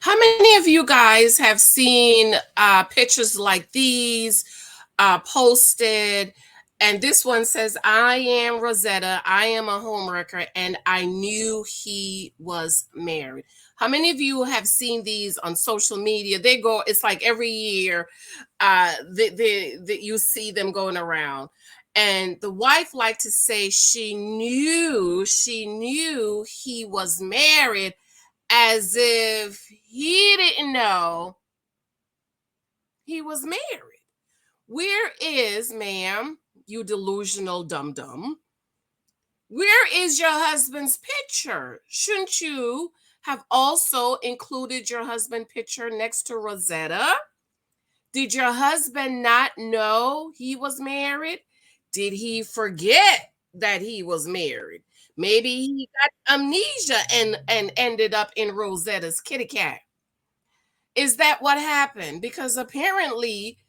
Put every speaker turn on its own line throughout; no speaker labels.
How many of you guys have seen pictures like these posted? And this one says, I am Rosetta. I am a homewrecker, and I knew he was married. How many of you have seen these on social media? They go, it's like every year you see them going around. And the wife liked to say she knew he was married, as if he didn't know he was married. Where is, ma'am, you delusional dum dum? Where is your husband's picture? Shouldn't you have also included your husband picture next to Rosetta? Did your husband not know he was married? Did he forget that he was married? Maybe he got amnesia and ended up in Rosetta's kitty cat. Is that what happened? Because apparently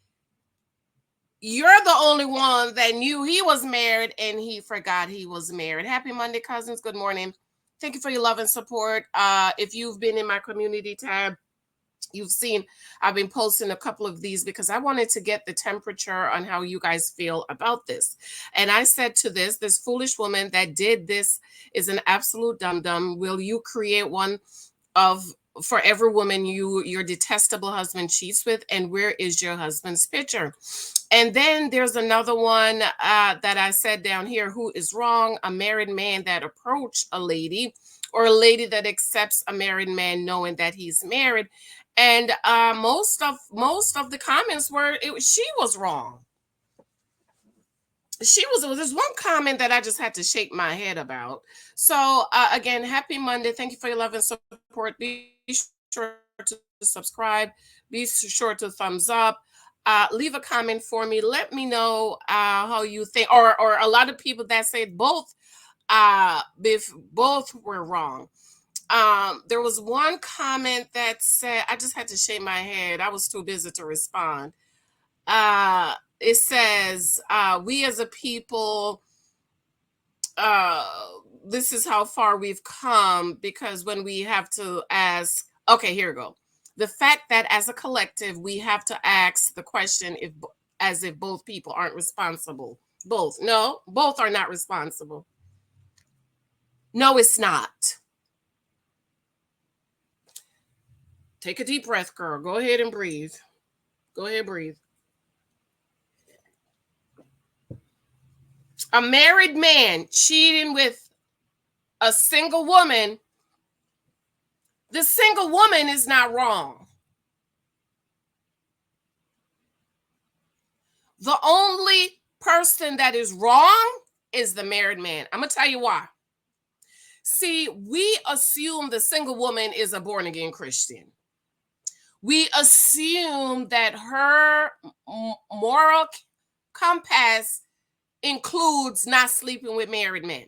you're the only one that knew he was married and he forgot he was married. Happy Monday, cousins. Good morning. Thank you for your love and support. If you've been in my community tab, you've seen I've been posting a couple of these because I wanted to get the temperature on how you guys feel about this. And I said to this foolish woman that did this is an absolute dum-dum. Will you create one of for every woman your detestable husband cheats with? And where is your husband's picture? And then there's another one that I said down here: who is wrong, a married man that approached a lady, or a lady that accepts a married man knowing that he's married? And most of the comments were she was wrong. There's one comment that I just had to shake my head about. So again, happy Monday. Thank you for your love and support. Be sure to subscribe. Be sure to thumbs up. Leave a comment for me. Let me know how you think, or a lot of people that say both if both were wrong. There was one comment that said, I just had to shake my head. I was too busy to respond. It says, we as a people, uh, this is how far we've come, because when we have to ask, okay, here we go. The fact that as a collective, we have to ask the question as if both people aren't responsible. Both are not responsible. No, it's not. Take a deep breath, girl. Go ahead and breathe. Go ahead, breathe. A married man cheating with a single woman, the single woman is not wrong. The only person that is wrong is the married man. I'm going to tell you why. See, we assume the single woman is a born again Christian. We assume that her moral compass includes not sleeping with married men.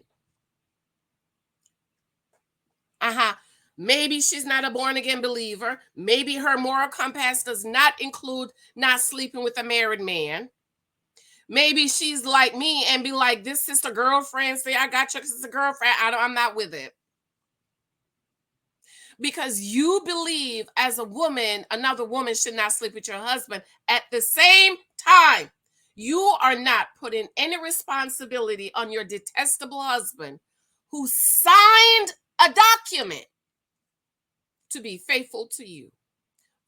Maybe she's not a born again believer. Maybe her moral compass does not include not sleeping with a married man. Maybe she's like me and be like, this sister girlfriend, say I got your sister girlfriend. I'm not with it. Because you believe as a woman, another woman should not sleep with your husband. At the same time, you are not putting any responsibility on your detestable husband who signed a document to be faithful to you.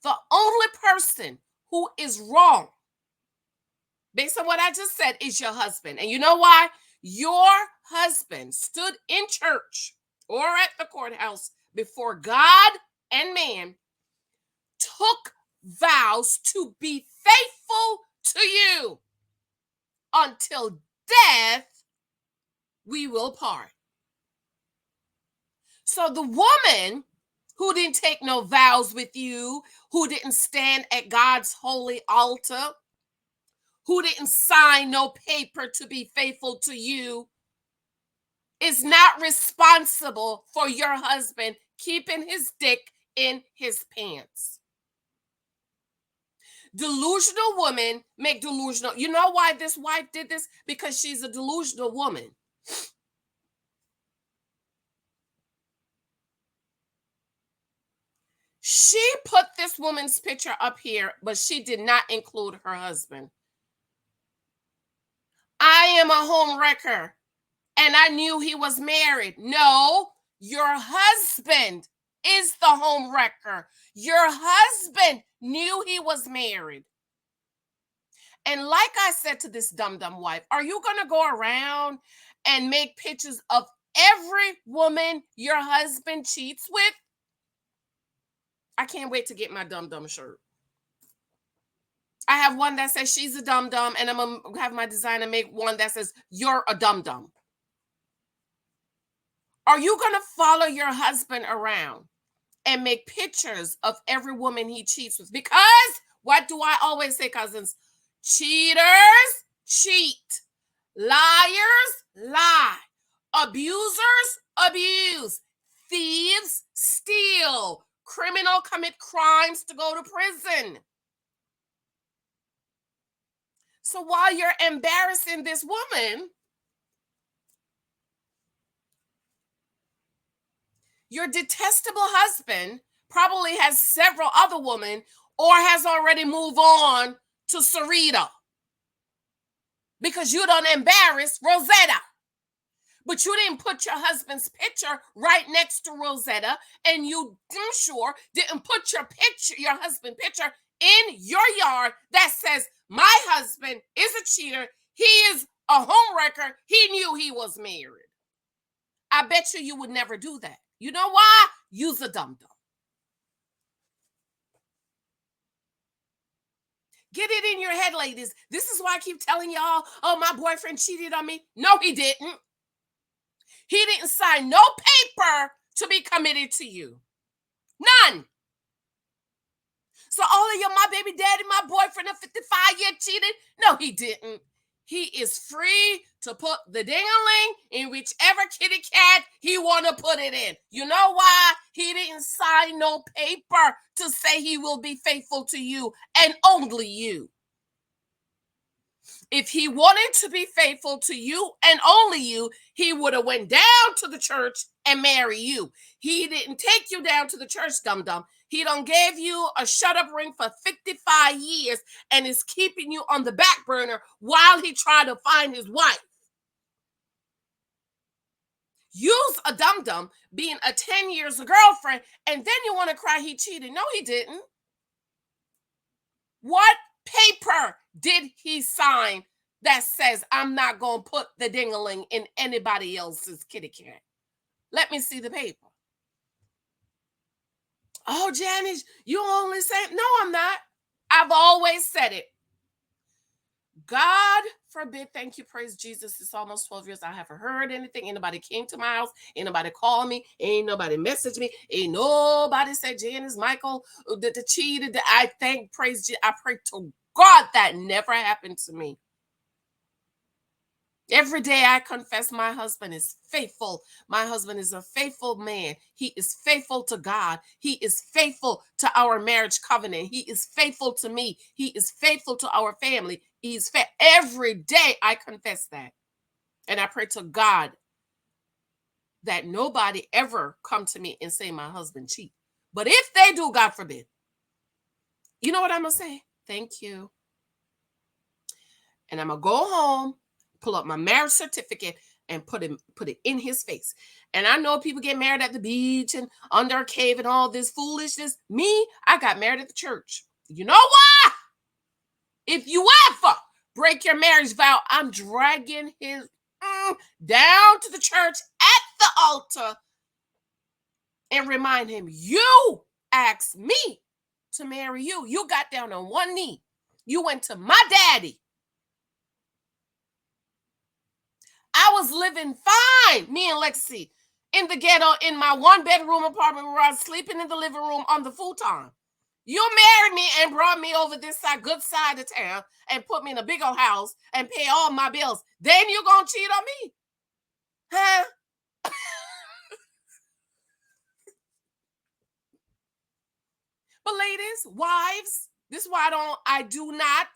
The only person who is wrong, based on what I just said, is your husband. And you know why? Your husband stood in church or at the courthouse before God and man, took vows to be faithful to you until death we will part. So the woman who didn't take no vows with you, who didn't stand at God's holy altar, who didn't sign no paper to be faithful to you, is not responsible for your husband keeping his dick in his pants. Delusional women make delusional. You know why this wife did this? Because she's a delusional woman. She put this woman's picture up here, but she did not include her husband. I am a home wrecker, and I knew he was married. No, your husband is the home wrecker. Your husband knew he was married. And like I said to this dum-dum wife, are you going to go around and make pictures of every woman your husband cheats with? I can't wait to get my dum-dum shirt. I have one that says she's a dum-dum, and I'm going to have my designer make one that says you're a dum-dum. Are you going to follow your husband around and make pictures of every woman he cheats with? Because what do I always say, cousins? Cheaters cheat. Liars lie. Abusers abuse. Thieves steal. Criminal commit crimes to go to prison. So while you're embarrassing this woman, your detestable husband probably has several other women or has already moved on to Sarita because you don't embarrass Rosetta. But you didn't put your husband's picture right next to Rosetta, and you damn sure didn't put your husband picture in your yard that says, my husband is a cheater. He is a homewrecker. He knew he was married. I bet you would never do that. You know why? You's a dum-dum. Get it in your head, ladies. This is why I keep telling y'all, oh, my boyfriend cheated on me. No, he didn't. He didn't sign no paper to be committed to you. None. So all of you, my baby daddy, my boyfriend of 55-year cheated. No, he didn't. He is free to put the ding-a-ling in whichever kitty cat he want to put it in. You know why? He didn't sign no paper to say he will be faithful to you and only you. If he wanted to be faithful to you and only you, he would have went down to the church and marry you. He didn't take you down to the church, dum-dum. He done gave you a shut-up ring for 55 years and is keeping you on the back burner while he tried to find his wife. You's a dum-dum being a 10 years girlfriend, and then you want to cry he cheated. No, he didn't. What paper did he sign that says I'm not going to put the ding-a-ling in anybody else's kitty cat? Let me see the paper. Oh, Janice, you only say, no, I'm not. I've always said it. God forbid, thank you, praise Jesus. It's almost 12 years. I haven't heard anything. Anybody came to my house. Ain't nobody called me. Ain't nobody messaged me. Ain't nobody said, Janice, Michael, the cheated. I thank, praise Jesus. I pray to God that never happened to me. Every day I confess my husband is faithful. My husband is a faithful man. He is faithful to God. He is faithful to our marriage covenant. He is faithful to me. He is faithful to our family. He's every day I confess that. And I pray to God that nobody ever come to me and say my husband cheat. But if they do, God forbid, you know what I'm going to say? Thank you. And I'm going to go home, pull up my marriage certificate and put it in his face. And I know people get married at the beach and under a cave and all this foolishness. Me, I got married at the church. You know why? If you ever break your marriage vow, I'm dragging his down to the church at the altar and remind him, you asked me to marry you. You got down on one knee. You went to my daddy. I was living fine, me and Lexi, in the ghetto in my one-bedroom apartment where I was sleeping in the living room on the futon. You married me and brought me over this side, good side of town, and put me in a big old house and pay all my bills. Then you gonna cheat on me? Huh? But ladies, wives, this is why I do not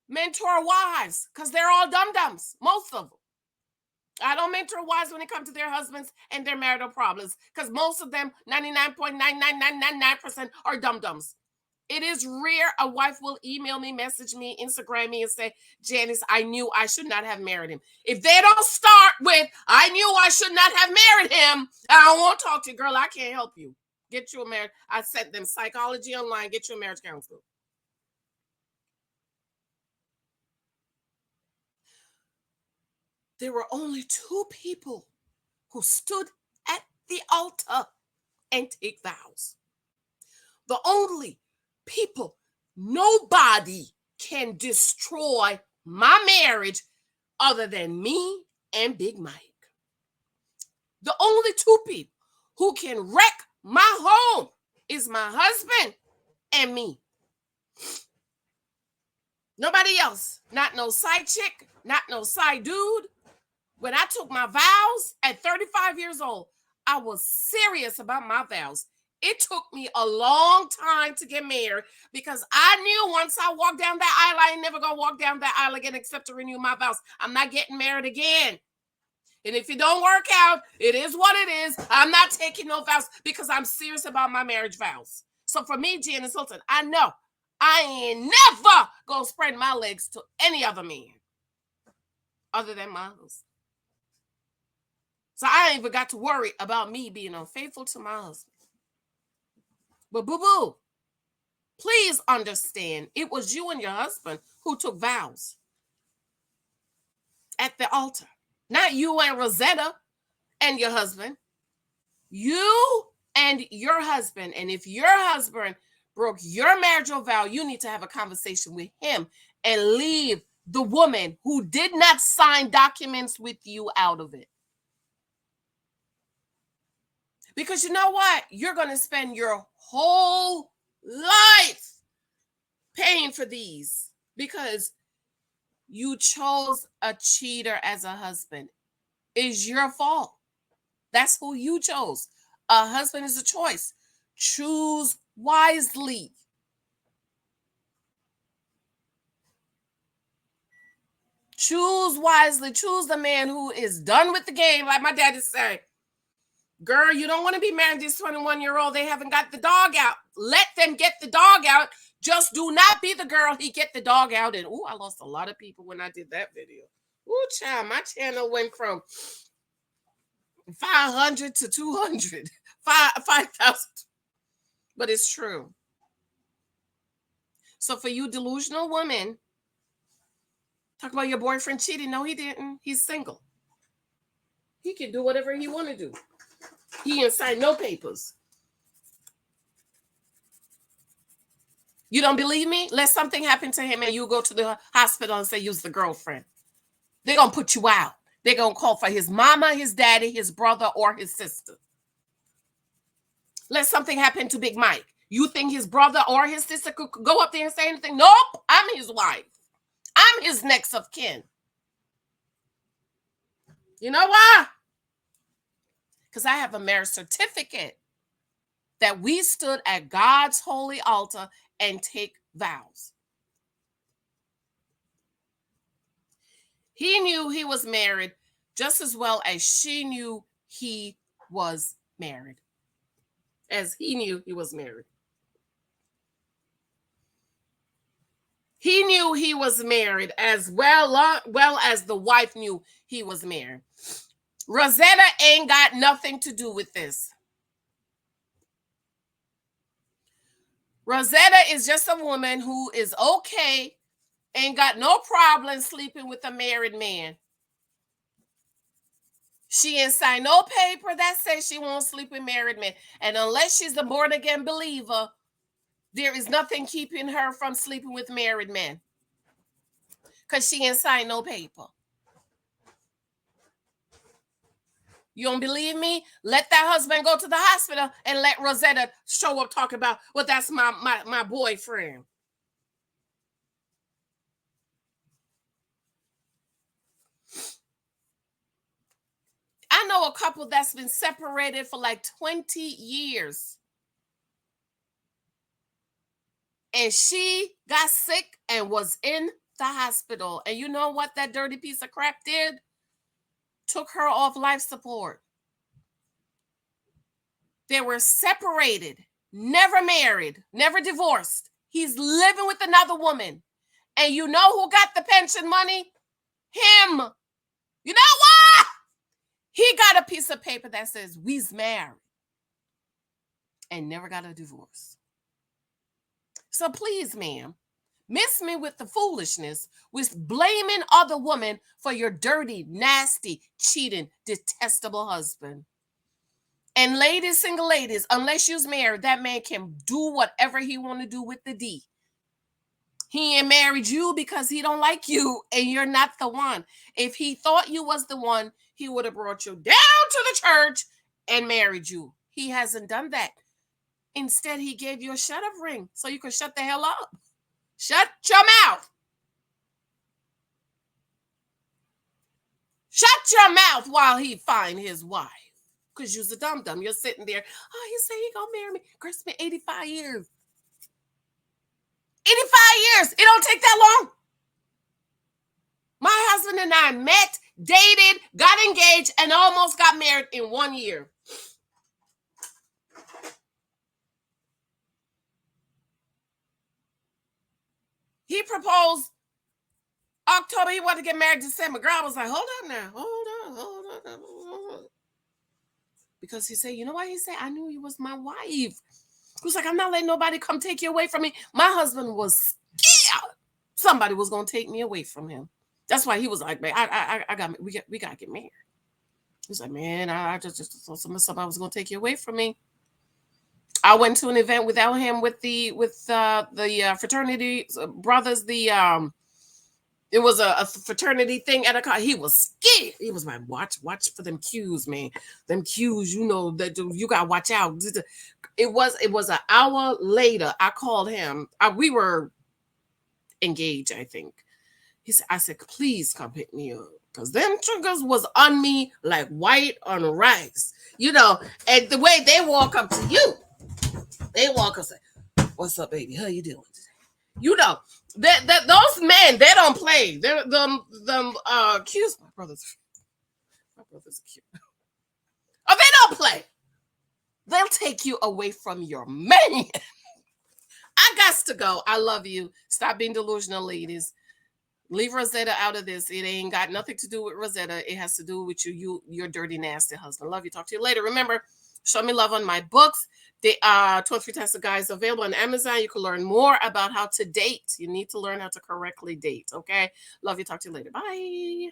mentor wives, because they're all dum-dums, most of them. I don't mentor wives when it comes to their husbands and their marital problems, because most of them, 99.99999%, are dum-dums. It is rare a wife will email me, message me, Instagram me, and say, Janice, I knew I should not have married him. If they don't start with, I knew I should not have married him, I won't talk to you, girl. I can't help you. Get you a marriage. I sent them psychology online. Get you a marriage counselor. There were only two people who stood at the altar and take vows. The only people. Nobody can destroy my marriage other than me and Big Mike. The only two people who can wreck my home is my husband and me. Nobody else. Not no side chick, not no side dude. When I took my vows at 35 years old, I was serious about my vows. It took me a long time to get married because I knew once I walked down that aisle, I ain't never gonna walk down that aisle again except to renew my vows. I'm not getting married again. And if it don't work out, it is what it is. I'm not taking no vows because I'm serious about my marriage vows. So for me, janicehylton, I know I ain't never gonna spread my legs to any other man other than my husband. So I ain't even got to worry about me being unfaithful to my husband. But boo-boo, please understand, it was you and your husband who took vows at the altar. Not you and Rosetta and your husband. You and your husband. And if your husband broke your marital vow, you need to have a conversation with him and leave the woman who did not sign documents with you out of it. Because you know what? You're going to spend your whole life paying for these because you chose a cheater as a husband. It's your fault. That's who you chose. A husband is a choice. Choose wisely. Choose wisely. Choose the man who is done with the game, like my daddy said. Girl, you don't want to be married to this 21-year-old. They haven't got the dog out. Let them get the dog out. Just do not be the girl he get the dog out. And I lost a lot of people when I did that video. Child, my channel went from 500 to 200, 5,000. But it's true. So for you delusional women, talk about your boyfriend cheating. No, he didn't. He's single. He can do whatever he want to do. He ain't signed no papers. You don't believe me? Let something happen to him and you go to the hospital and say you's the girlfriend. They're going to put you out. They're going to call for his mama, his daddy, his brother, or his sister. Let something happen to Big Mike. You think his brother or his sister could go up there and say anything? Nope, I'm his wife. I'm his next of kin. You know why? Because I have a marriage certificate that we stood at God's holy altar and take vows. He knew he was married just as well as she knew he was married. As he knew he was married. He knew he was married as well as the wife knew he was married. Rosetta ain't got nothing to do with this. Rosetta is just a woman who is okay, ain't got no problem sleeping with a married man. She ain't signed no paper that says she won't sleep with married men. And unless she's a born-again believer, there is nothing keeping her from sleeping with married men. Because she ain't signed no paper. You don't believe me? Let that husband go to the hospital and let Rosetta show up talking about, well, that's my boyfriend. I know a couple that's been separated for like 20 years. And she got sick and was in the hospital. And you know what that dirty piece of crap did? took her off life support. They were separated, never married, never divorced. He's living with another woman. And you know who got the pension money? Him. You know what? He got a piece of paper that says, we's married. And never got a divorce. So please, ma'am, miss me with the foolishness, with blaming other women for your dirty, nasty, cheating, detestable husband. And ladies, single ladies, unless you's married, that man can do whatever he want to do with the D. He ain't married you because he don't like you and you're not the one. If he thought you was the one, he would have brought you down to the church and married you. He hasn't done that. Instead, he gave you a shut-up ring so you could shut the hell up. Shut your mouth. Shut your mouth while he find his wife. Because you's a dum-dum. You're sitting there. Oh, he said he gonna marry me. Girl, it's been 85 years. 85 years. It don't take that long. My husband and I met, dated, got engaged, and almost got married in 1 year. He proposed October. He wanted to get married December. Girl, I was like, hold up now. Hold on. Because he said, you know what? He said, I knew you was my wife. He was like, I'm not letting nobody come take you away from me. My husband was scared somebody was going to take me away from him. That's why he was like, man, we got to get married. He was like, man, I just thought somebody was going to take you away from me. I went to an event without him with the fraternity brothers. It was a fraternity thing at a car. He was scared. He was like, watch for them cues, man. Them cues, you know, that you gotta watch out. It was an hour later. I called him. We were engaged, I think. I said, please come pick me up. Because them triggers was on me like white on rice. You know, and the way they walk up to you, they walk up and say, what's up, baby? How you doing today? You know, those men, they don't play. They're cute. My brother's cute. Oh, they don't play. They'll take you away from your man. I got to go. I love you. Stop being delusional, ladies. Leave Rosetta out of this. It ain't got nothing to do with Rosetta. It has to do with your dirty, nasty husband. Love you. Talk to you later. Remember, show me love on my books. The 23 Tested Guides available on Amazon. You can learn more about how to date. You need to learn how to correctly date. Okay. Love you. Talk to you later. Bye.